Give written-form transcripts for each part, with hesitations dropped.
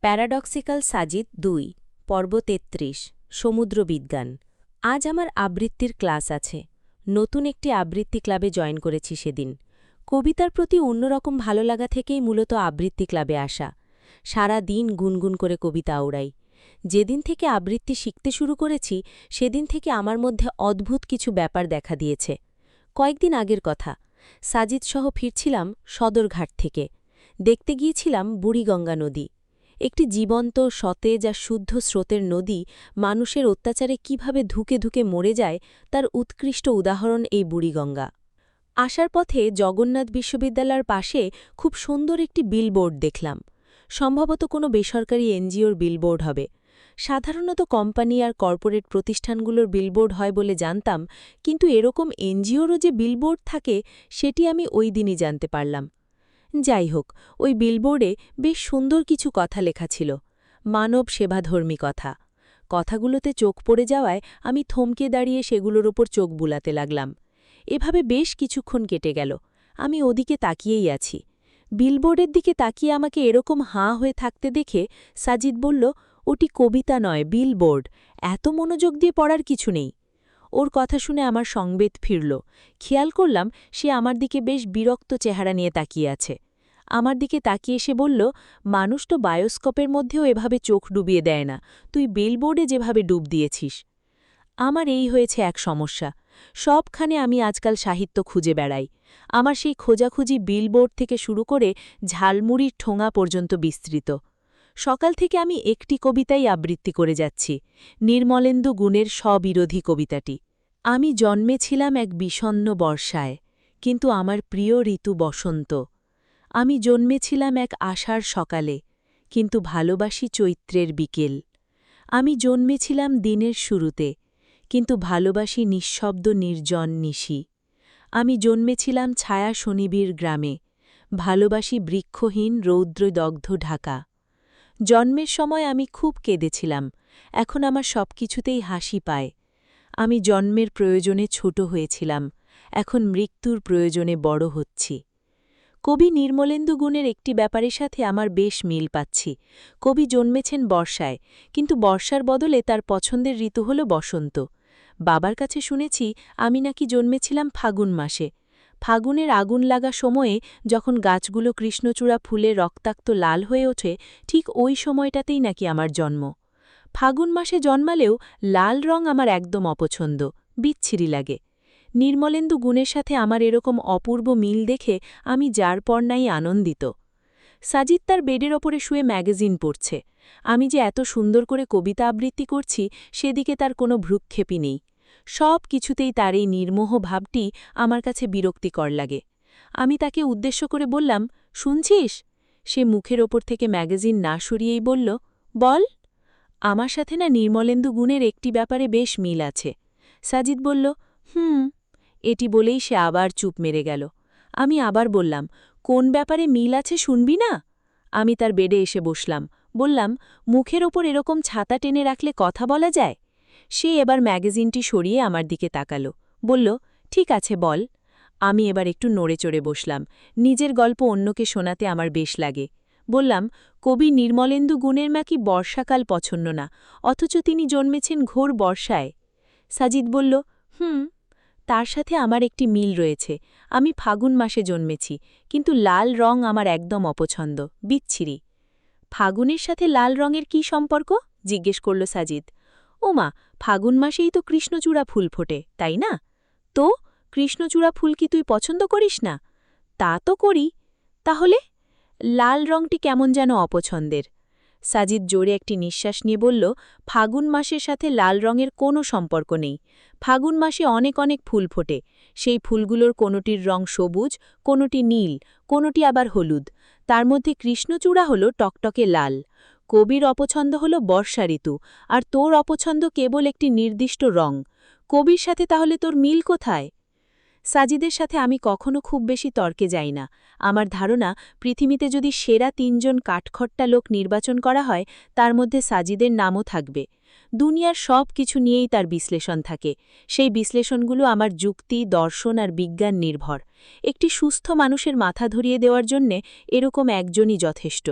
Paradoxical Sajid ২ পর্ব ৩৩ সমুদ্রবিজ্ঞান। আজ আমার আবৃত্তির ক্লাস আছে। নতুন একটি আবৃত্তি ক্লাবে জয়েন করেছি সেদিন। কবিতার প্রতি অন্যরকম ভালো লাগা থেকেই মূলত আবৃত্তি ক্লাবে আসা। সারা দিন গুনগুন করে কবিতা আওড়াই। যেদিন থেকে আবৃত্তি শিখতে শুরু করেছি সেদিন থেকে আমার মধ্যে অদ্ভুত কিছু ব্যাপার দেখা দিয়েছে। কয়েকদিন আগের কথা, সাজিদ সহ ফিরছিলাম সদরঘাট থেকে। দেখতে গিয়েছিলাম বুড়িগঙ্গা নদী। একটি জীবন্ত, সতেজ আর শুদ্ধ স্রোতের নদী মানুষের অত্যাচারে কিভাবে ধুকে ধুকে মরে যায় তার উৎকৃষ্ট উদাহরণ এই বুড়িগঙ্গা। আসার পথে জগন্নাথ বিশ্ববিদ্যালয়ের পাশে খুব সুন্দর একটি বিলবোর্ড দেখলাম। সম্ভবত কোনো বেসরকারি এনজিওর বিলবোর্ড হবে। সাধারণত কোম্পানি আর কর্পোরেট প্রতিষ্ঠানগুলোর বিলবোর্ড হয় বলে জানতাম, কিন্তু এরকম এনজিওরও যে বিলবোর্ড থাকে সেটি আমি ওই দিনই জানতে পারলাম। যাই হোক, ওই বিলবোর্ডে বেশ সুন্দর কিছু কথা লেখা ছিল, মানব সেবাধর্মী কথা। কথাগুলোতে চোখ পড়ে যাওয়ায় আমি থমকে দাঁড়িয়ে সেগুলোর ওপর চোখ বুলাতে লাগলাম। এভাবে বেশ কিছুক্ষণ কেটে গেল। আমি ওদিকে তাকিয়েই আছি। বিলবোর্ডের দিকে তাকিয়ে আমাকে এরকম হাঁ হয়ে থাকতে দেখে সাজিদ বলল, ওটি কবিতা নয়, বিলবোর্ড। এত মনোযোগ দিয়ে পড়ার কিছু নেই। ওর কথা শুনে আমার সংবেদ ফিরল। খেয়াল করলাম সে আমার দিকে বেশ বিরক্ত চেহারা নিয়ে তাকিয়ে আছে। আমার দিকে তাকিয়ে সে বলল, মানুষ তো বায়োস্কোপের মধ্যেও এভাবে চোখ ডুবিয়ে দেয় না, তুই বিলবোর্ডে যেভাবে ডুব দিয়েছিস। আমার এই হয়েছে এক সমস্যা। সবখানে আমি আজকাল সাহিত্য খুঁজে বেড়াই। আমার সেই খোঁজাখুঁজি বিলবোর্ড থেকে শুরু করে ঝালমুড়ির ঠোঙা পর্যন্ত বিস্তৃত। সকাল থেকে আমি একটি কবিতাই আবৃত্তি করে যাচ্ছি, নির্মলেন্দু গুণের স্ববিরোধী কবিতাটি। আমি জন্মেছিলাম এক বিষণ্ণ বর্ষায়, কিন্তু আমার প্রিয় ঋতু বসন্ত। আমি জন্মেছিলাম এক আষাঢ় সকালে, কিন্তু ভালোবাসি চৈত্রের বিকেল। আমি জন্মেছিলাম দিনের শুরুতে, কিন্তু ভালোবাসি নিঃশব্দ নির্জন নিশি। আমি জন্মেছিলাম ছায়া শনিবীর গ্রামে, ভালোবাসি বৃক্ষহীন রৌদ্রদগ্ধ ঢাকা। জন্মের সময় আমি খুব কেঁদেছিলাম, এখন আমার সবকিছুতেই হাসি পায়। আমি জন্মের প্রয়োজনে ছোট হয়েছিলাম, এখন মৃত্যুর প্রয়োজনে বড় হচ্ছি। কবি নির্মলেন্দু গুণের একটি ব্যাপারের সাথে আমার বেশ মিল পাচ্ছি। কবি জন্মেছেন বর্ষায়, কিন্তু বর্ষার বদলে তার পছন্দের ঋতু হল বসন্ত। বাবার কাছে শুনেছি আমি নাকি জন্মেছিলাম ফাগুন মাসে। ফাগুনের আগুন লাগা সময়ে যখন গাছগুলো কৃষ্ণচূড়া ফুলে রক্তাক্ত লাল হয়ে ওঠে, ঠিক ওই সময়টাতেই নাকি আমার জন্ম। ফাগুন মাসে জন্মালেও লাল রং আমার একদম অপছন্দ, বিচ্ছিরি লাগে। নির্মলেন্দু গুণের সাথে আমার এরকম অপূর্ব মিল দেখে আমি যার পর নাই আনন্দিত। সাজিদ তার বেডের ওপরে শুয়ে ম্যাগাজিন পড়ছে। আমি যে এত সুন্দর করে কবিতা আবৃত্তি করছি সেদিকে তার কোনো ভ্রুক্ষেপই নেই। সব কিছুতেই তার এই নির্মোহ ভাবটি আমার কাছে বিরক্তিকর লাগে। আমি তাকে উদ্দেশ্য করে বললাম, শুনছিস? সে মুখের ওপর থেকে ম্যাগাজিন না সরিয়েই বলল, বল। আমার সাথে না নির্মলেন্দু গুণের একটি ব্যাপারে বেশ মিল আছে। সাজিদ বলল, এটি বলেই সে আবার চুপ মেরে গেল। আমি আবার বললাম, কোন ব্যাপারে মিল আছে শুনবি না? আমি তার বেডে এসে বসলাম, বললাম, মুখের ওপর এরকম ছাতা টেনে রাখলে কথা বলা যায়? সে এবার ম্যাগাজিনটি সরিয়ে আমার দিকে তাকাল, বলল, ঠিক আছে বল। আমি এবার একটু নড়ে চড়ে বসলাম। নিজের গল্প অন্যকে শোনাতে আমার বেশ লাগে। বললাম, কবি নির্মলেন্দু গুণের নাকি বর্ষাকাল পছন্দ না, অথচ তিনি জন্মেছেন ঘোর বর্ষায়। সাজিদ বলল, তার সাথে আমার একটি মিল রয়েছে। আমি ফাগুন মাসে জন্মেছি, কিন্তু লাল রং আমার একদম অপছন্দ, বিচ্ছিরি। ফাগুনের সাথে লাল রঙের কি সম্পর্ক? জিজ্ঞেস করল সাজিদ। ওমা, ফাগুন মাসেই তো কৃষ্ণচূড়া ফুল ফোটে, তাই না? তো কৃষ্ণচূড়া ফুল কি তুই পছন্দ করিস না? তা তো করি। তাহলে লাল রংটি কেমন যেন অপছন্দের। সাজিদ জোরে একটি নিঃশ্বাস নিয়ে বলল, ফাগুন মাসের সাথে লাল রঙের কোনো সম্পর্ক নেই। ফাগুন মাসে অনেক অনেক ফুল ফোটে। সেই ফুলগুলোর কোনোটির রং সবুজ, কোনোটি নীল, কোনোটি আবার হলুদ। তার মধ্যে কৃষ্ণচূড়া হল টকটকে লাল। কবির অপছন্দ হল বর্ষা ঋতু, আর তোর অপছন্দ কেবল একটি নির্দিষ্ট রং। কবির সাথে তাহলে তোর মিল কোথায়? সাজিদের সাথে আমি কখনো খুব বেশি তর্কে যাই না। আমার ধারণা, পৃথিবীতে যদি সেরা ৩ জন কাঠখট্টা লোক নির্বাচন করা হয়, তার মধ্যে সাজিদের নামও থাকবে। দুনিয়ার সব কিছু নিয়েই তার বিশ্লেষণ থাকে। সেই বিশ্লেষণগুলো আমার যুক্তি, দর্শন আর বিজ্ঞান নির্ভর। একটি সুস্থ মানুষের মাথা ধরিয়ে দেওয়ার জন্যে এরকম একজনই যথেষ্ট।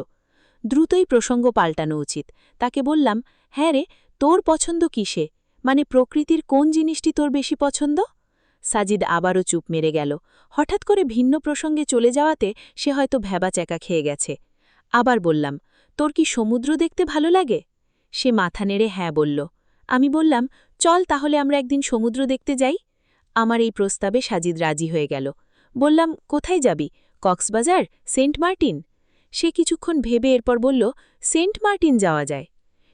দ্রুতই প্রসঙ্গ পাল্টানো উচিত। তাকে বললাম, হ্যাঁ রে, তোর পছন্দ কিসে? মানে প্রকৃতির কোন জিনিসটি তোর বেশি পছন্দ? সাজিদ আবারও চুপ মেরে গেল। হঠাৎ করে ভিন্ন প্রসঙ্গে চলে যাওয়াতে সে হয়তো ভ্যাবাচ্যাকা খেয়ে গেছে। আবার বললাম, তোর কি সমুদ্র দেখতে ভালো লাগে? সে মাথা নেড়ে হ্যাঁ বলল। আমি বললাম, চল তাহলে আমরা একদিন সমুদ্র দেখতে যাই। আমার এই প্রস্তাবে সাজিদ রাজি হয়ে গেল। বললাম, কোথায় যাবি? Cox's Bazar, Saint Martin? সে কিছুক্ষণ ভেবে এরপর বলল, সেন্ট মার্টিন যাওয়া যায়।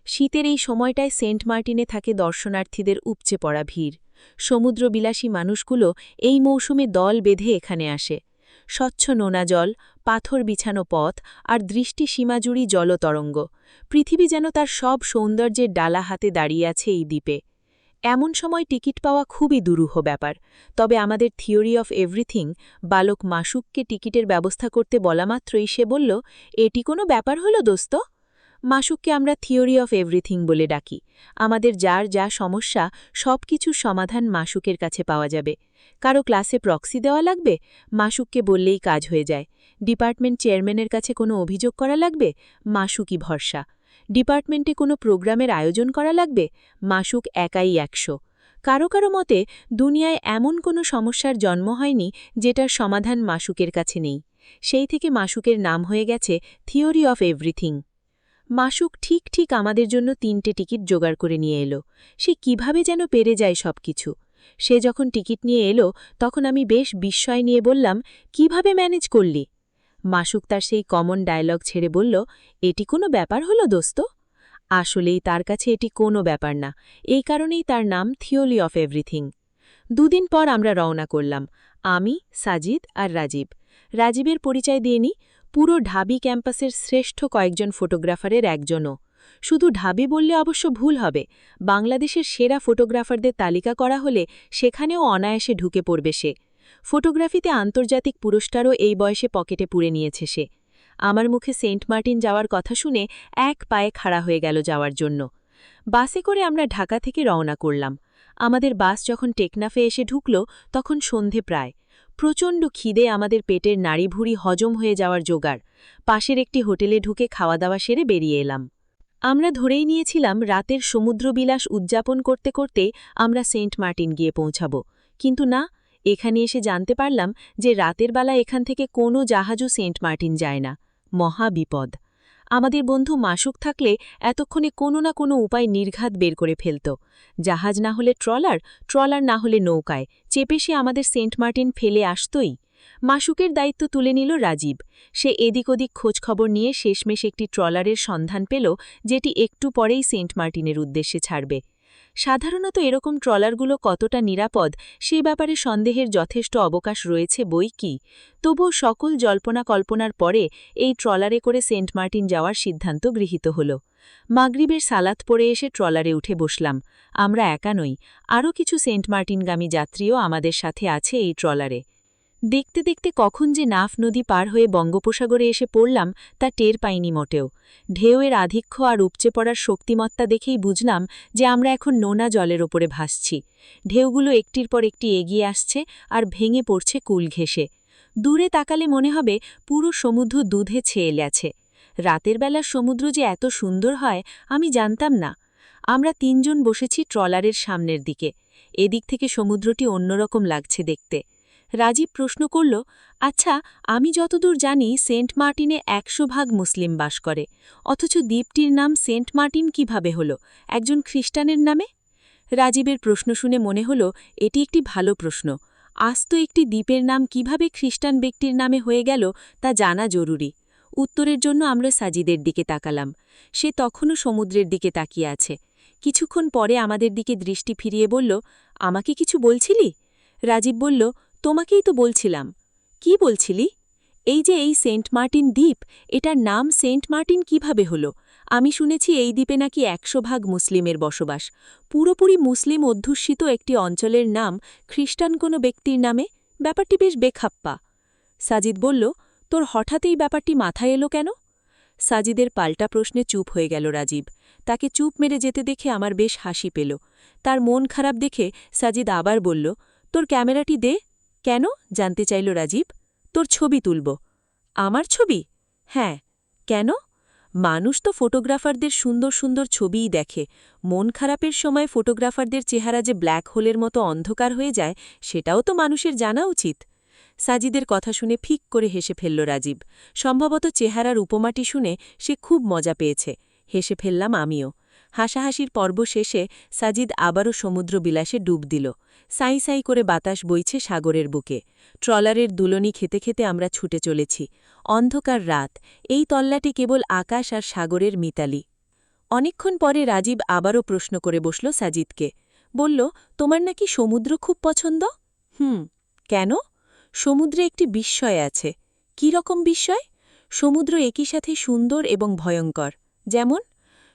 শীতের এই সময়টায় সেন্ট মার্টিনে থাকে দর্শনার্থীদের উপচে পড়া ভিড়। সমুদ্রবিলাসী মানুষগুলো এই মৌসুমে দল বেঁধে এখানে আসে। স্বচ্ছ নোনা জল, পাথর বিছানো পথ আর দৃষ্টি সীমাজুড়ি জলতরঙ্গ। পৃথিবী যেন তার সব সৌন্দর্যের ডালা হাতে দাঁড়িয়ে আছে এই দ্বীপে। এমন সময় টিকিট পাওয়া খুবই দুরূহ ব্যাপার। তবে আমাদের থিওরি অফ এভরিথিং বালক মাসুককে টিকিটের ব্যবস্থা করতে বলামাত্রই সে বলল, এটি কোনো ব্যাপার হলো দোস্ত? মাসুককে আমরা থিওরি অফ এভরিথিং বলে ডাকি। আমাদের যার যা সমস্যা সব কিছুর সমাধান মাসুকের কাছে পাওয়া যাবে। কারো ক্লাসে প্রক্সি দেওয়া লাগবে, মাসুককে বললেই কাজ হয়ে যায়। ডিপার্টমেন্ট চেয়ারম্যানের কাছে কোনো অভিযোগ করা লাগবে, মাসুকই ভরসা। ডিপার্টমেন্টে কোনো প্রোগ্রামের আয়োজন করা লাগবে, মাসুক একাই ১০০। কারো কারো মতে দুনিয়ায় এমন কোনো সমস্যার জন্ম হয়নি যেটার সমাধান মাসুকের কাছে নেই। সেই থেকে মাসুকের নাম হয়ে গেছে থিওরি অফ এভরিথিং। মাসুক ঠিক ঠিক আমাদের জন্য ৩টে টিকিট জোগাড় করে নিয়ে এলো। সে কিভাবে যেন পেরে যায় সবকিছু। সে যখন টিকিট নিয়ে এলো তখন আমি বেশ বিস্ময় নিয়ে বললাম, কিভাবে ম্যানেজ করলি? মাসুক তার সেই কমন ডায়লগ ছেড়ে বলল, এটি কোনো ব্যাপার হলো দোস্ত? আসলেই তার কাছে এটি কোনো ব্যাপার না। এই কারণেই তার নাম থিওরি অফ এভরিথিং। দুদিন পর আমরা রওনা করলাম, আমি, সাজিদ আর রাজীব। রাজীবের পরিচয় দিয়ে নিই, পুরো ঢাবি ক্যাম্পাসের শ্রেষ্ঠ কয়েকজন ফটোগ্রাফারের একজনও। শুধু ঢাবি বললে অবশ্য ভুল হবে, বাংলাদেশের সেরা ফটোগ্রাফারদের তালিকা করা হলে সেখানেও অনায়াসে ঢুকে পড়বে সে। ফটোগ্রাফিতে আন্তর্জাতিক পুরস্কারও এই বয়সে পকেটে পুরে নিয়েছে সে। আমার মুখে সেন্ট মার্টিন যাওয়ার কথা শুনে এক পায়ে খাড়া হয়ে গেল যাওয়ার জন্য। বাসে করে আমরা ঢাকা থেকে রওনা করলাম। আমাদের বাস যখন টেকনাফে এসে ঢুকল তখন সন্ধে প্রায়। প্রচণ্ড খিদে আমাদের পেটের নাড়িভুড়ি হজম হয়ে যাওয়ার জোগাড়। পাশের একটি হোটেলে ঢুকে খাওয়া দাওয়া সেরে বেরিয়ে এলাম। আমরা ধরেই নিয়েছিলাম রাতের সমুদ্রবিলাস উদযাপন করতে করতে আমরা সেন্ট মার্টিন গিয়ে পৌঁছাব। কিন্তু না, এখানে এসে জানতে পারলাম যে রাতের বেলা এখান থেকে কোনো জাহাজও সেন্ট মার্টিন যায় না। মহা বিপদ। আমাদের বন্ধু মাসুক থাকলে এতক্ষণে কোনো না কোনো উপায় নির্ঘাত বের করে ফেলত। জাহাজ না হলে ট্রলার, ট্রলার না হলে নৌকায় চেপে সে আমাদের সেন্ট মার্টিন ফেলে আসতই। মাসুকের দায়িত্ব তুলে নিল রাজীব। সে এদিক ওদিক খোঁজখবর নিয়ে শেষমেশ একটি ট্রলারের সন্ধান পেল, যেটি একটু পরেই সেন্ট মার্টিনের উদ্দেশ্যে ছাড়বে। সাধারণত এরকম ট্রলারগুলো কতটা নিরাপদ সেই ব্যাপারে সন্দেহের যথেষ্ট অবকাশ রয়েছে বই কি। তবুও সকল জল্পনা কল্পনার পরে এই ট্রলারে করে সেন্ট মার্টিন যাওয়ার সিদ্ধান্ত গৃহীত হল। মাগরিবের সালাত পড়ে এসে ট্রলারে উঠে বসলাম। আমরা একা নই, আরও কিছু সেন্ট মার্টিনগামী যাত্রীও আমাদের সাথে আছে এই ট্রলারে। দেখতে দেখতে কখন যে নাফ নদী পার হয়ে বঙ্গোপসাগরে এসে পড়লাম তা টের পাইনি মোটেও। ঢেউয়ের আধিক্য আর উপচে পড়ার শক্তিমত্তা দেখেই বুঝলাম যে আমরা এখন নোনা জলের ওপরে ভাসছি। ঢেউগুলো একটির পর একটি এগিয়ে আসছে আর ভেঙে পড়ছে কুল ঘেঁষে। দূরে তাকালে মনে হবে পুরো সমুদ্র দুধে ছেয়ে গেছে। রাতের বেলার সমুদ্র যে এত সুন্দর হয় আমি জানতাম না। আমরা ৩ জন বসেছি ট্রলারের সামনের দিকে। এদিক থেকে সমুদ্রটি অন্যরকম লাগছে দেখতে। রাজীব প্রশ্ন করল, আচ্ছা, আমি যতদূর জানি সেন্ট মার্টিনে ১০০% মুসলিম বাস করে, অথচ দ্বীপটির নাম সেন্ট মার্টিন কিভাবে হল, একজন খ্রিস্টানের নামে? রাজীবের প্রশ্ন শুনে মনে হল এটি একটি ভালো প্রশ্ন। আস্ত একটি দ্বীপের নাম কিভাবে খ্রিস্টান ব্যক্তির নামে হয়ে গেল তা জানা জরুরি। উত্তরের জন্য আমরা সাজিদের দিকে তাকালাম। সে তখনও সমুদ্রের দিকে তাকিয়ে আছে। কিছুক্ষণ পরে আমাদের দিকে দৃষ্টি ফিরিয়ে বলল, আমাকে কিছু বলছিলি? রাজীব বলল, তোমাকেই তো বলছিলাম। কি বলছিলি? এই যে এই সেন্ট মার্টিন দ্বীপ, এটার নাম সেন্ট মার্টিন কিভাবে হলো? আমি শুনেছি এই দ্বীপে নাকি ১০০% মুসলিমের বসবাস। পুরোপুরি মুসলিম অধ্যুষিত একটি অঞ্চলের নাম খ্রিস্টান কোনো ব্যক্তির নামে, ব্যাপারটি বেশ বেখাপ্পা। সাজিদ বলল, তোর হঠাৎ এই ব্যাপারটি মাথায় এলো কেন? সাজিদের পাল্টা প্রশ্নে চুপ হয়ে গেল রাজীব। তাকে চুপ মেরে যেতে দেখে আমার বেশ হাসি পেল। তার মন খারাপ দেখে সাজিদ আবার বলল, তোর ক্যামেরাটি দে। কেন, জানতে চাইল রাজীব। তোর ছবি তুলব। আমার ছবি? হ্যাঁ। কেন? মানুষ তো ফটোগ্রাফারদের সুন্দর সুন্দর ছবিই দেখে, মন খারাপের সময় ফটোগ্রাফারদের চেহারা যে ব্ল্যাক হোলের মতো অন্ধকার হয়ে যায় সেটাও তো মানুষের জানা উচিত। সাজিদের কথা শুনে ফিক করে হেসে ফেলল রাজীব। সম্ভবত চেহারার উপমাটি শুনে সে খুব মজা পেয়েছে। হেসে ফেললাম আমিও। হাসাহাসির পর্ব শেষে সাজিদ আবারও সমুদ্রবিলাসে ডুব দিল। সাই সাই করে বাতাস বইছে সাগরের বুকে। ট্রলারের দুলনি খেতে খেতে আমরা ছুটে চলেছি। অন্ধকার রাত, এই তল্লাটি কেবল আকাশ আর সাগরের মিতালি। অনেকক্ষণ পরে রাজীব আবারও প্রশ্ন করে বসল সাজিদকে। বলল, তোমার নাকি সমুদ্র খুব পছন্দ? কেন? সমুদ্রে একটি বিস্ময় আছে। কি রকম বিস্ময়? সমুদ্র একই সাথে সুন্দর এবং ভয়ঙ্কর। যেমন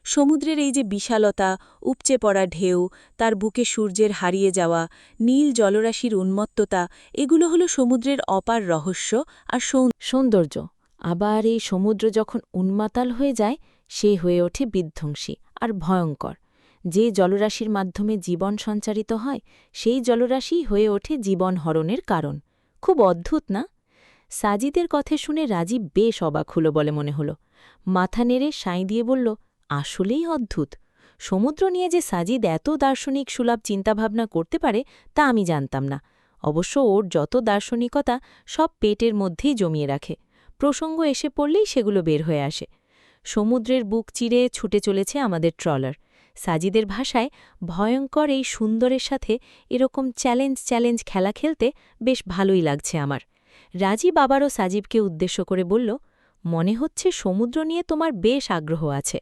সমুদ্রের এই যে বিশালতা, উপচে পড়া ঢেউ, তার বুকে সূর্যের হারিয়ে যাওয়া, নীল জলরাশির উন্মত্ততা, এগুলো হলো সমুদ্রের অপার রহস্য আর সৌন্দর্য। আবার এই সমুদ্র যখন উন্মাতাল হয়ে যায়, সে হয়ে ওঠে বিধ্বংসী আর ভয়ঙ্কর। যে জলরাশির মাধ্যমে জীবন সঞ্চারিত হয়, সেই জলরাশি হয়ে ওঠে জীবন হরণের কারণ। খুব অদ্ভুত না? সাজিদের কথা শুনে রাজীব বেশ অবাক হলো বলে মনে হলো। মাথা নেড়ে সাঁই দিয়ে বলল, আসলেই অদ্ভুত। সমুদ্র নিয়ে যে সাজিদ এত দার্শনিক সুলভ চিন্তাভাবনা করতে পারে তা আমি জানতাম না। অবশ্য ওর যত দার্শনিকতা সব পেটের মধ্যেই জমিয়ে রাখে, প্রসঙ্গ এসে পড়লেই সেগুলো বের হয়ে আসে। সমুদ্রের বুক চিরে ছুটে চলেছে আমাদের ট্রলার। সাজিদের ভাষায়, ভয়ঙ্কর এই সুন্দরের সাথে এরকম চ্যালেঞ্জ খেলা খেলতে বেশ ভালোই লাগছে আমার। রাজীব আবারও সাজিবকে উদ্দেশ্য করে বলল, মনে হচ্ছে সমুদ্র নিয়ে তোমার বেশ আগ্রহ আছে।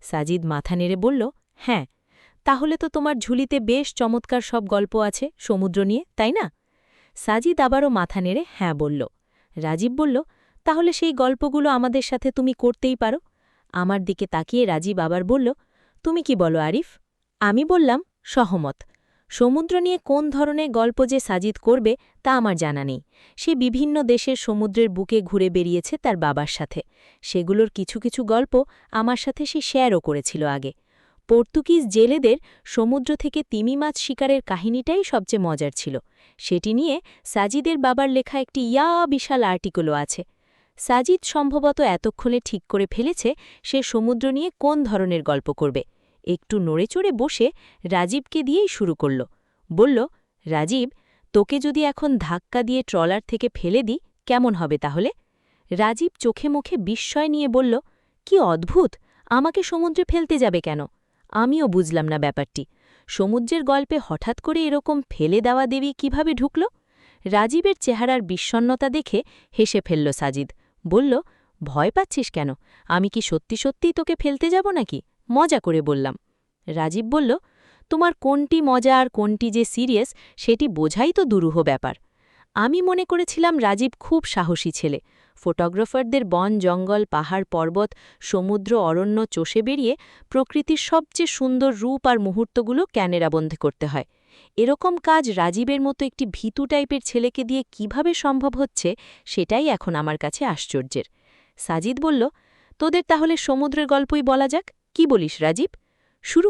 সাজিদ মাথা নেড়ে বলল, হ্যাঁ। তাহলে তো তোমার ঝুলিতে বেশ চমৎকার সব গল্প আছে সমুদ্র নিয়ে, তাই না? সাজিদ আবারও মাথা নেড়ে হ্যাঁ বলল। রাজীব বলল, তাহলে সেই গল্পগুলো আমাদের সাথে তুমি করতেই পারো। আমার দিকে তাকিয়ে রাজীব আবার বলল, তুমি কি বলো আরিফ? আমি বললাম, সহমত। সমুদ্র নিয়ে কোন ধরনের গল্প যে সাজিদ করবে তা আমার জানা নেই। সে বিভিন্ন দেশের সমুদ্রের বুকে ঘুরে বেরিয়েছে তার বাবার সাথে। সেগুলোর কিছু কিছু গল্প আমার সাথে সে শেয়ারও করেছিল আগে। পর্তুগিজ জেলেদের সমুদ্র থেকে তিমি মাছ শিকারের কাহিনীটাই সবচেয়ে মজার ছিল। সেটি নিয়ে সাজিদের বাবার লেখা একটি বিশাল আর্টিকেলও আছে। সাজিদ সম্ভবত এতক্ষণে ঠিক করে ফেলেছে সে সমুদ্র নিয়ে কোন ধরনের গল্প করবে। একটু নড়েচড়ে বসে রাজীবকে দিয়েই শুরু করল। বলল, রাজীব, তোকে যদি এখন ধাক্কা দিয়ে ট্রলার থেকে ফেলে দিই কেমন হবে তাহলে? রাজীব চোখে মুখে বিস্ময় নিয়ে বলল, কি অদ্ভুত, আমাকে সমুদ্রে ফেলতে যাবে কেন? আমিও বুঝলাম না ব্যাপারটি। সমুদ্রের গল্পে হঠাৎ করে এরকম ফেলে দেওয়া দেবী কিভাবে ঢুকল? রাজীবের চেহারার বিষণ্ণতা দেখে হেসে ফেলল সাজিদ। বলল, ভয় পাচ্ছিস কেন? আমি কি সত্যি সত্যিই তোকে ফেলতে যাব নাকি? মজা করে বললাম। রাজীব বলল, তোমার কোনটি মজা আর কোনটি যে সিরিয়াস সেটি বোঝাই তো দুরূহ ব্যাপার। আমি মনে করেছিলাম রাজীব খুব সাহসী ছেলে। ফটোগ্রাফারদের বন জঙ্গল পাহাড় পর্বত সমুদ্র অরণ্য চষে বেরিয়ে প্রকৃতির সবচেয়ে সুন্দর রূপ আর মুহূর্তগুলো ক্যামেরাবন্দি করতে হয়। এরকম কাজ রাজীবের মতো একটি ভীতু টাইপের ছেলেকে দিয়ে কিভাবে সম্ভব হচ্ছে সেটাই এখন আমার কাছে আশ্চর্যের। সাজিদ বলল, তোদের তাহলে সমুদ্রের গল্পই বলা যাক, কি বলিস রাজীব? শুরু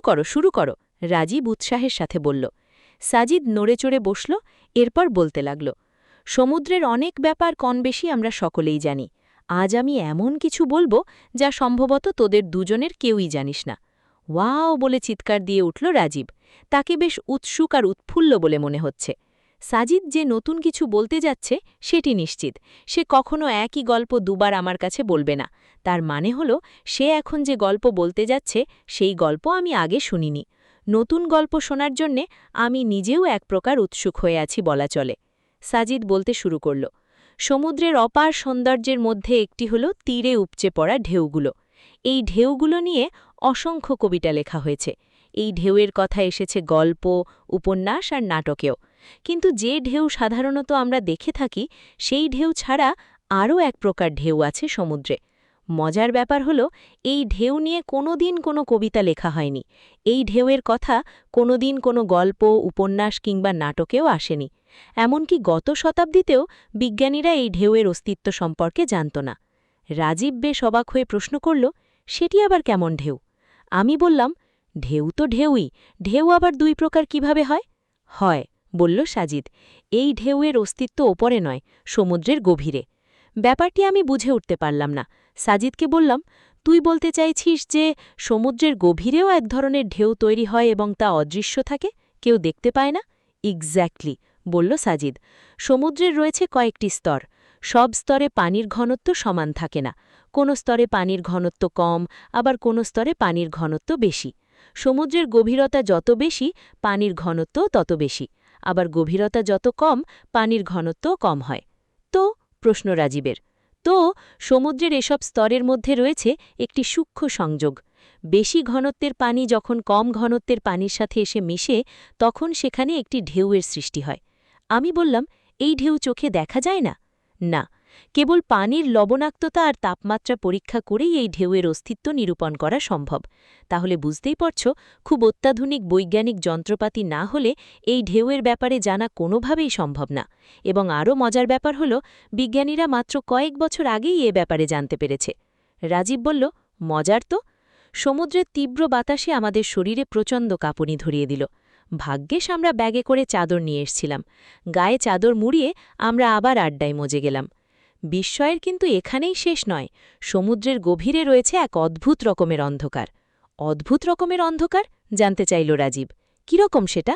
করো, রাজীব উৎসাহের সাথে বলল। সাজিদ নড়েচড়ে বসল, এরপর বলতে লাগল, সমুদ্রের অনেক ব্যাপার কমবেশি আমরা সকলেই জানি। আজ আমি এমন কিছু বলবো যা সম্ভবত তোদের দুজনের কেউই জানিস না। ওয়াও বলে চিৎকার দিয়ে উঠল রাজীব। তাকে বেশ উৎসুক আর উৎফুল্ল বলে মনে হচ্ছে। সাজিদ যে নতুন কিছু বলতে যাচ্ছে সেটি নিশ্চিত। সে কখনো একই গল্প দুবার আমার কাছে বলবে না। তার মানে হলো সে এখন যে গল্প বলতে যাচ্ছে সেই গল্প আমি আগে শুনিনি। নতুন গল্প শোনার জন্যে আমি নিজেও এক প্রকার উৎসুক হয়ে আছি বলা চলে। সাজিদ বলতে শুরু করল, সমুদ্রের অপার সৌন্দর্যের মধ্যে একটি হল তীরে উপচে পড়া ঢেউগুলো। এই ঢেউগুলো নিয়ে অসংখ্য কবিতা লেখা হয়েছে। এই ঢেউয়ের কথা এসেছে গল্প, উপন্যাস আর নাটকেও। কিন্তু যে ঢেউ সাধারণত আমরা দেখে থাকি সেই ঢেউ ছাড়া আরও এক প্রকার ঢেউ আছে সমুদ্রে। মজার ব্যাপার হলো এই ঢেউ নিয়ে কোনোদিন কোনো কবিতা লেখা হয়নি। এই ঢেউয়ের কথা কোনোদিন কোনো গল্প উপন্যাস কিংবা নাটকেও আসেনি। এমনকি গত শতাব্দীতেও বিজ্ঞানীরা এই ঢেউয়ের অস্তিত্ব সম্পর্কে জানত না। রাজীব বেশ অবাক হয়ে প্রশ্ন করল, সেটি আবার কেমন ঢেউ? আমি বললাম, ঢেউ তো ঢেউই, ঢেউ আবার দুই প্রকার কিভাবে হয়? হয়, বলল সাজিদ, এই ঢেউয়ের অস্তিত্ব ওপরে নয়, সমুদ্রের গভীরে। ব্যাপারটি আমি বুঝে উঠতে পারলাম না। সাজিদকে বললাম, তুই বলতে চাইছিস যে সমুদ্রের গভীরেও এক ধরনের ঢেউ তৈরি হয় এবং তা অদৃশ্য থাকে, কেউ দেখতে পায় না? এক্স্যাক্টলি, বলল সাজিদ। সমুদ্রের রয়েছে কয়েকটি স্তর। সব স্তরে পানির ঘনত্ব সমান থাকে না। কোনো স্তরে পানির ঘনত্ব কম, আবার কোনো স্তরে পানির ঘনত্ব বেশি। সমুদ্রের গভীরতা যত বেশি, পানির ঘনত্বও তত বেশি। আবার গভীরতা যত কম, পানির ঘনত্বও কম হয়। তো প্রশ্ন রাজীবের, তো সমুদ্রের এসব স্তরের মধ্যে রয়েছে একটি সূক্ষ্ম সংযোগ। বেশি ঘনত্বের পানি যখন কম ঘনত্বের পানির সাথে এসে মিশে, তখন সেখানে একটি ঢেউয়ের সৃষ্টি হয়। আমি বললাম, এই ঢেউ চোখে দেখা যায় না? না, কেবল পানির লবণাক্ততা আর তাপমাত্রা পরীক্ষা করেই এই ঢেউয়ের অস্তিত্ব নিরূপণ করা সম্ভব। তাহলে বুঝতেই পারছ, খুব অত্যাধুনিক বৈজ্ঞানিক যন্ত্রপাতি না হলে এই ঢেউয়ের ব্যাপারে জানা কোনোভাবেই সম্ভব না। এবং আরও মজার ব্যাপার হল, বিজ্ঞানীরা মাত্র কয়েক বছর আগেই এ ব্যাপারে জানতে পেরেছে। রাজীব বলল, মজার তো। সমুদ্রের তীব্র বাতাসে আমাদের শরীরে প্রচণ্ড কাঁপুনি ধরিয়ে দিল। ভাগ্যেশ আমরা ব্যাগে করে চাদর নিয়ে এসছিলাম। গায়ে চাদর মুড়িয়ে আমরা আবার আড্ডায় মজে গেলাম। বিস্ময়ের কিন্তু এখানেই শেষ নয়। সমুদ্রের গভীরে রয়েছে এক অদ্ভুত রকমের অন্ধকার। অদ্ভুত রকমের অন্ধকার? জানতে চাইল রাজীব। কীরকম সেটা?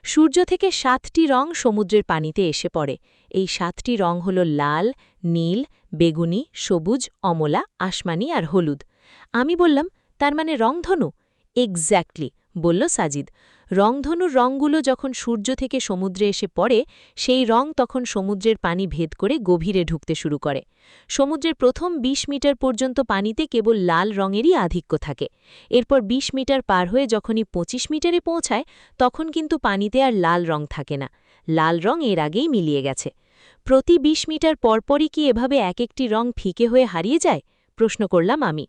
সূর্য থেকে 7টি রং সমুদ্রের পানিতে এসে পড়ে। এই 7টি রং হল লাল, নীল, বেগুনি, সবুজ, অমলা, আসমানি আর হলুদ। আমি বললাম, তার মানে রংধনু? এক্স্যাক্টলি, বলল সাজিদ। রংধনুর রংগুলো যখন সূর্য থেকে সমুদ্রে এসে পড়ে, সেই রং তখন সমুদ্রের পানি ভেদ করে গভীরে ঢুকতে শুরু করে। সমুদ্রের প্রথম ২০ মিটার পর্যন্ত পানিতে কেবল লাল রঙেরই আধিক্য থাকে। এরপর ২০ মিটার পার হয়ে যখনই ২৫ মিটারে পৌঁছায়, তখন কিন্তু পানিতে আর লাল রং থাকে না। লাল রং এর আগেই মিলিয়ে গেছে। প্রতি ২০ মিটার পরপরই কি এভাবে এক একটি রং ফিকে হয়ে হারিয়ে যায়? প্রশ্ন করলাম আমি।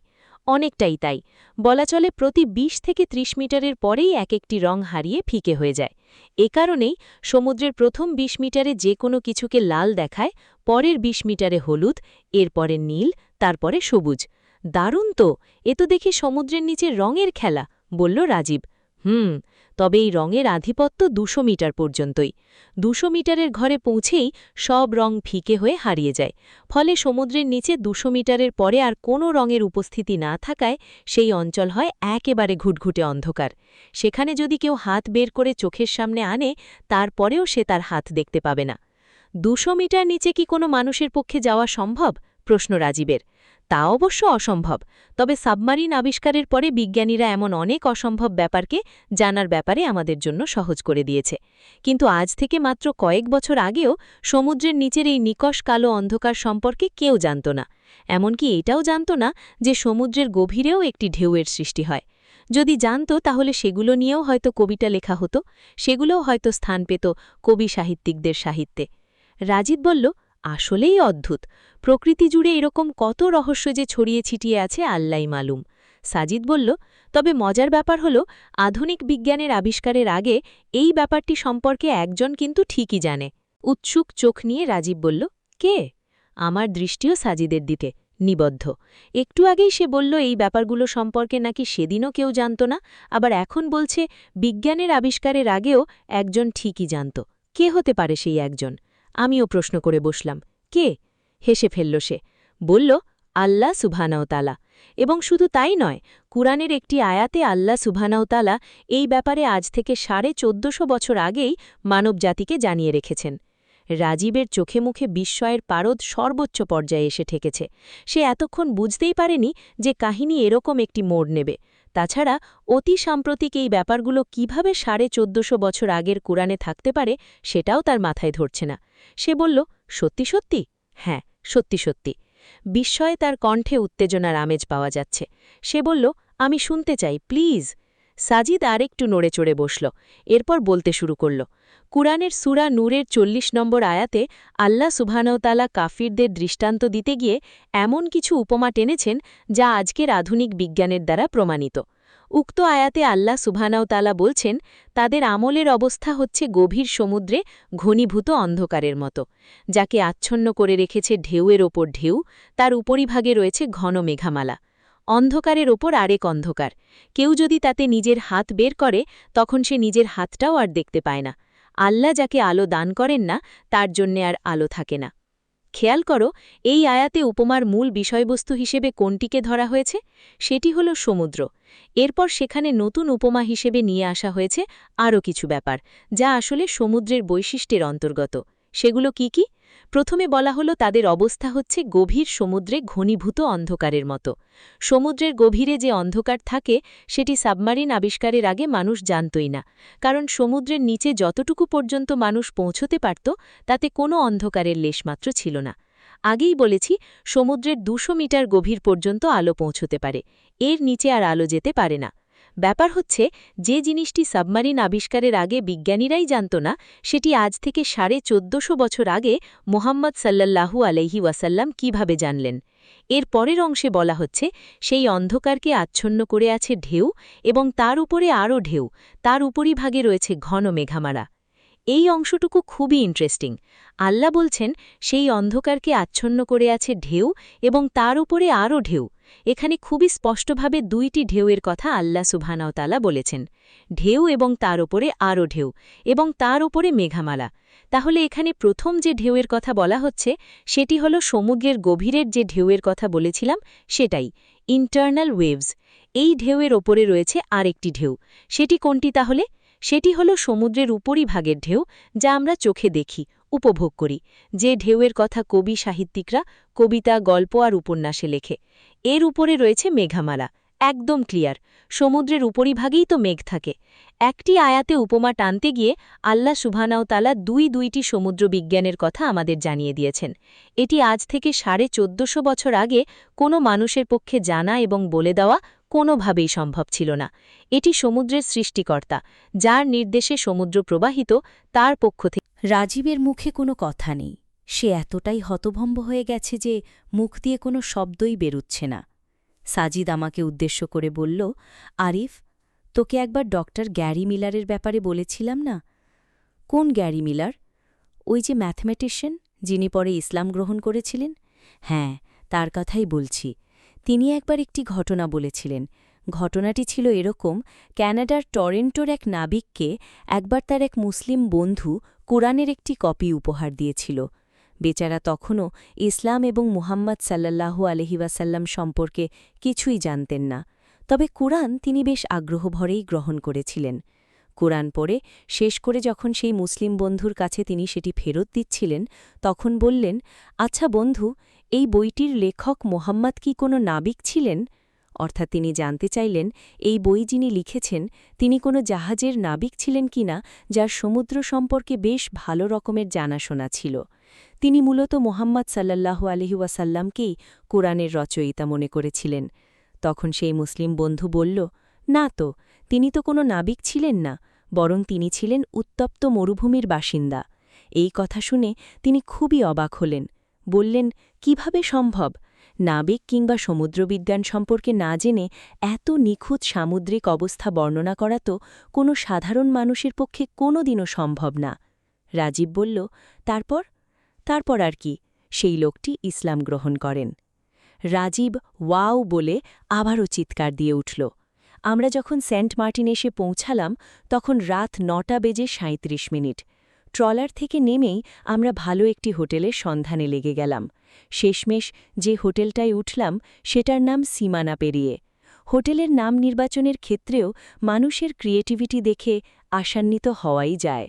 অনেকটাই তাই। বলা চলে প্রতি ২০ থেকে ৩০ মিটারের পরেই এক একটি রং হারিয়ে ফিকে হয়ে যায়। এ কারণেই সমুদ্রের প্রথম ২০ মিটারে যে কোনো কিছুকে লাল দেখায়, পরের ২০ মিটারে হলুদ, এরপরে নীল, তারপরে সবুজ। দারুণ তো! এ তো দেখি সমুদ্রের নিচে রঙের খেলা, বলল রাজীব। তবে এই রঙের আধিপত্য ২০০ মিটার পর্যন্তই। ২০০ মিটারের ঘরে পৌঁছেই সব রং ফিকে হয়ে হারিয়ে যায়। ফলে সমুদ্রের নিচে ২০০ মিটারের পরে আর কোনো রঙের উপস্থিতি না থাকায় সেই অঞ্চল হয় একেবারে ঘুটঘুটে অন্ধকার। সেখানে যদি কেউ হাত বের করে চোখের সামনে আনে, তারপরেও সে তার হাত দেখতে পাবে না। ২০০ মিটার নিচে কি কোনো মানুষের পক্ষে যাওয়া সম্ভব? প্রশ্ন রাজীবের। তা অবশ্য অসম্ভব। তবে সাবমারিন আবিষ্কারের পরে বিজ্ঞানীরা এমন অনেক অসম্ভব ব্যাপারকে জানার ব্যাপারে আমাদের জন্য সহজ করে দিয়েছে। কিন্তু আজ থেকে মাত্র কয়েক বছর আগেও সমুদ্রের নিচের এই নিকষ কালো অন্ধকার সম্পর্কে কেউ জানত না। এমনকি এটাও জানত না যে সমুদ্রের গভীরেও একটি ঢেউয়ের সৃষ্টি হয়। যদি জানত, তাহলে সেগুলো নিয়েও হয়তো কবিতা লেখা হতো, সেগুলোও হয়তো স্থান পেত কবি সাহিত্যিকদের সাহিত্যে। রাজীব বলল, আসলেই অদ্ভুত। প্রকৃতি জুড়ে এরকম কত রহস্য যে ছড়িয়ে ছিটিয়ে আছে আল্লাই মালুম। সাজিদ বলল, তবে মজার ব্যাপার হল, আধুনিক বিজ্ঞানের আবিষ্কারের আগে এই ব্যাপারটি সম্পর্কে একজন কিন্তু ঠিকই জানে। উৎসুক চোখ নিয়ে রাজীব বলল, কে? আমার দৃষ্টিও সাজিদের দিকে নিবদ্ধ। একটু আগেই সে বলল এই ব্যাপারগুলো সম্পর্কে নাকি সেদিনও কেউ জানত না, আবার এখন বলছে বিজ্ঞানের আবিষ্কারের আগেও একজন ঠিকই জানত। কে হতে পারে সেই একজন? আমিও প্রশ্ন করে বসলাম, কে? হেসে ফেলল সে। বলল, আল্লাহ সুবহানাহু-তাআলা। এবং শুধু তাই নয়, কুরআনের একটি আয়াতে আল্লাহ সুবহানাহু-তাআলা এই ব্যাপারে আজ থেকে ১৪৫০ বছর আগেই মানবজাতিকে জানিয়ে রেখেছেন। রাজীবের চোখে মুখে বিস্ময়ের পারদ সর্বোচ্চ পর্যায়ে এসে ঠেকেছে। সে এতক্ষণ বুঝতেই পারেনি যে কাহিনী এরকম একটি মোড় নেবে। তাছাড়া অতি সাম্প্রতিক এই ব্যাপারগুলো কিভাবে ১৪৫০ বছর আগের কুরআনে থাকতে পারে, সেটাও তার মাথায় ধরছে না। সে বলল, সত্যি সত্যি? হ্যাঁ, সত্যি সত্যি। বিস্ময়ে তার কণ্ঠে উত্তেজনার আমেজ পাওয়া যাচ্ছে। সে বলল, আমি শুনতে চাই, প্লিজ। সাজিদ আরেকটু নড়ে চড়ে বসল। এরপর বলতে শুরু করল। কুরআনের সূরা নূরের ৪০ নম্বর আয়াতে আল্লাহ সুবহানাহু-তাআলা কাফিরদের দৃষ্টান্ত দিতে গিয়ে এমন কিছু উপমা টেনেছেন যা আজকের আধুনিক বিজ্ঞানের দ্বারা প্রমাণিত। উক্ত আয়াতে আল্লাহ সুবহানাহু-তাআলা বলছেন, তাদের আমলের অবস্থা হচ্ছে গভীর সমুদ্রে ঘনীভূত অন্ধকারের মতো, যাকে আচ্ছন্ন করে রেখেছে ঢেউয়ের ওপর ঢেউ, তার উপরিভাগে রয়েছে ঘন মেঘামালা। অন্ধকারের ওপর আরেক অন্ধকার। কেউ যদি তাতে নিজের হাত বের করে, তখন সে নিজের হাতটাও আর দেখতে পায় না। আল্লাহ যাকে আলো দান করেন না, তার জন্যে আর আলো থাকে না। খেয়াল করো এই আয়াতে উপমার মূল বিষয়বস্তু হিসেবে কোনটিকে ধরা হয়েছে, সেটি হল সমুদ্র। এরপর সেখানে নতুন উপমা হিসেবে নিয়ে আসা হয়েছে আরও কিছু ব্যাপার, যা আসলে সমুদ্রের বৈশিষ্ট্যের অন্তর্গত। সেগুলো কি কি? প্রথমে বলা হলো তাদের অবস্থা হচ্ছে গভীর সমুদ্রে ঘনীভূত অন্ধকারের মতো। সমুদ্রের গভীরে যে অন্ধকার থাকে সেটি সাবমারিন আবিষ্কারের আগে মানুষ জানতই না, কারণ সমুদ্রের নিচে যতটুকু পর্যন্ত মানুষ পৌঁছতে পারত তাতে কোনো অন্ধকারের লেশমাত্র ছিল না। আগেই বলেছি সমুদ্রের ২০০ মিটার গভীর পর্যন্ত আলো পৌঁছতে পারে, এর নিচে আর আলো যেতে পারে না। ব্যাপার হচ্ছে যে জিনিসটি সাবমারিন আবিষ্কারের আগে বিজ্ঞানীরাই জানত না, সেটি আজ থেকে ১৪৫০ বছর আগে মোহাম্মদ সাল্লাল্লাহু আলাইহি ওয়াসাল্লাম কিভাবে জানলেন। এর পরের অংশে বলা হচ্ছে সেই অন্ধকারকে আচ্ছন্ন করে আছে ঢেউ, এবং তার উপরে আরও ঢেউ, তার উপরিভাগে রয়েছে ঘন মেঘামারা। এই অংশটুকু খুবই ইন্টারেস্টিং। আল্লাহ বলছেন সেই অন্ধকারকে আচ্ছন্ন করে আছে ঢেউ এবং তার উপরে আরও ঢেউ। এখানে খুবই স্পষ্টভাবে দুইটি ঢেউয়ের কথা আল্লাহ সুবহানাহু ওয়া তাআলা বলেছেন, ঢেউ এবং তার উপরে আরও ঢেউ, এবং তার উপরে মেঘামালা। তাহলে এখানে প্রথম যে ঢেউয়ের কথা বলা হচ্ছে সেটি হল সমুদ্রের গভীরের যে ঢেউয়ের কথা বলেছিলাম সেটাই, ইন্টারনাল ওয়েভস। এই ঢেউয়ের ওপরে রয়েছে আরেকটি ঢেউ। সেটি কোনটি তাহলে? সেটি হল সমুদ্রের উপরিভাগের ঢেউ, যা আমরা চোখে দেখি, উপভোগ করি, যে ঢেউয়ের কথা কবি সাহিত্যিকরা কবিতা, গল্প আর উপন্যাসে লেখে। এর উপরে রয়েছে মেঘামালা। একদম ক্লিয়ার, সমুদ্রের উপরিভাগেই তো মেঘ থাকে। একটি আয়াতে উপমা টানতে গিয়ে আল্লাহ সুবহানাহু ওয়া তাআলা দুইটি সমুদ্র বিজ্ঞানের কথা আমাদের জানিয়ে দিয়েছেন। এটি আজ থেকে ১৪৫০ বছর আগে কোনো মানুষের পক্ষে জানা এবং বলে দেওয়া কোনোভাবেই সম্ভব ছিল না। এটি সমুদ্রের সৃষ্টিকর্তা, যার নির্দেশে সমুদ্র প্রবাহিত, তার পক্ষ থেকে। রাজীবের মুখে কোনো কথা নেই। সে এতটাই হতভম্ব হয়ে গেছে যে মুখ দিয়ে কোনো শব্দই বেরুচ্ছে না। সাজিদ আমাকে উদ্দেশ্য করে বলল, আরিফ, তোকে একবার ডক্টর গ্যারি মিলারের ব্যাপারে বলেছিলাম না? কোন গ্যারি মিলার? ওই যে ম্যাথমেটিশিয়ান, যিনি পরে ইসলাম গ্রহণ করেছিলেন। হ্যাঁ, তার কথাই বলছি। তিনি একবার একটি ঘটনা বলেছিলেন। ঘটনাটি ছিল এরকম, ক্যানাডার টরেন্টোর এক নাবিককে একবার তার এক মুসলিম বন্ধু কোরআনের একটি কপি উপহার দিয়েছিল। বেচারা তখনও ইসলাম এবং মুহাম্মদ সাল্লাল্লাহু আলাইহি ওয়াসাল্লাম সম্পর্কে কিছুই জানতেন না, তবে কোরআন তিনি বেশ আগ্রহভরেই গ্রহণ করেছিলেন। কোরআন পড়ে শেষ করে যখন সেই মুসলিম বন্ধুর কাছে তিনি সেটি ফেরত দিচ্ছিলেন, তখন বললেন, আচ্ছা বন্ধু, এই বইটির লেখক মোহাম্মদ কি কোনো নাবিক ছিলেন? অর্থাৎ তিনি জানতে চাইলেন এই বই যিনি লিখেছেন তিনি কোনো জাহাজের নাবিক ছিলেন কিনা, যার সমুদ্র সম্পর্কে বেশ ভালো রকমের জানাশোনা ছিল। তিনি মূলত মোহাম্মদ সাল্লাল্লাহু আলাইহি ওয়াসাল্লামকেই কোরআনের রচয়িতা মনে করেছিলেন। তখন সেই মুসলিম বন্ধু বলল, না তো, তিনি তো কোনো নাবিক ছিলেন না, বরং তিনি ছিলেন উত্তপ্ত মরুভূমির বাসিন্দা। এই কথা শুনে তিনি খুবই অবাক হলেন। বললেন, কিভাবে সম্ভব? নাবিক কিংবা সমুদ্রবিজ্ঞান সম্পর্কে না জেনে এত নিখুঁত সামুদ্রিক অবস্থা বর্ণনা করা তো কোনো সাধারণ মানুষের পক্ষে কোনোদিনও সম্ভব না। রাজীব বলল, তারপর আর কি? সেই লোকটি ইসলাম গ্রহণ করেন। রাজীব ওয়াও বলে আবারও চিৎকার দিয়ে উঠল। আমরা যখন সেন্ট মার্টিন এসে পৌঁছালাম তখন রাত ৯:৩৭। ট্রলার থেকে নেমেই আমরা ভালো একটি হোটেলের সন্ধানে লেগে গেলাম। শেষমেশ যে হোটেলটায় উঠলাম সেটার নাম সীমানা পেরিয়ে। হোটেলের নাম নির্বাচনের ক্ষেত্রেও মানুষের ক্রিয়েটিভিটি দেখে আশান্বিত হওয়াই যায়।